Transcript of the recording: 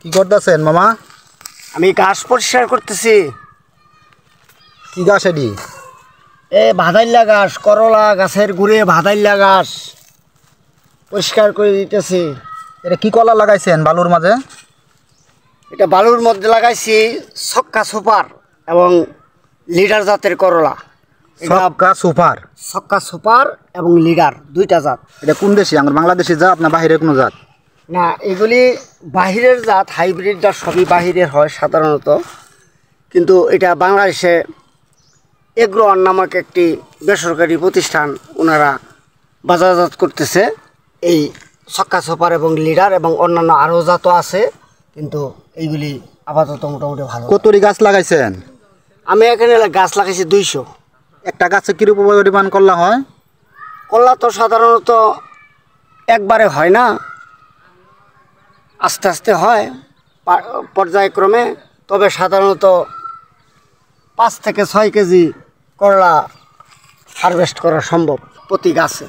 কি করতেছেন মামা? আমি ঘাস পরিষ্কার করতেছি। কি গাছ এটি? ভাদাইল্লা ঘাস, করলা গাছের গুড়ে ভাদাইল্লা ঘাস পরিষ্কার করে দিতেছি। এটা কি কলা লাগাইছেন বালুর মাঝে? এটা বালুর মধ্যে লাগাইছি ছক্কা সুপার এবং লিডার জাতের করলা। ছক্কা সুপার। ছক্কা সুপার এবং লিডার দুইটা জাত। এটা কোন দেশি? আমার বাংলাদেশি জাত না বাহিরের কোনো জাত? না, এগুলি বাহিরের জাত, হাইব্রিড জাত সবই বাহিরের হয় সাধারণত, কিন্তু এটা বাংলাদেশে এগ্রোয়ান নামক একটি বেসরকারি প্রতিষ্ঠান ওনারা বাজারজাত করতেছে এই ছক্কা সুপার এবং লিডার, এবং অন্যান্য আরও জাতও আছে, কিন্তু এইগুলি আপাতত মোটামুটি ভালো। কতটি গাছ লাগাইছেন? আমি এখানে গাছ লাগাইছি 200। একটা গাছে কিরূপ পরিমাণ করলা হয়? করলা তো সাধারণত একবারে হয় না, আস্তে আস্তে হয় পর্যায়ক্রমে। তবে সাধারণত 5 থেকে 6 কেজি করলা হারভেস্ট করা সম্ভব প্রতি গাছে।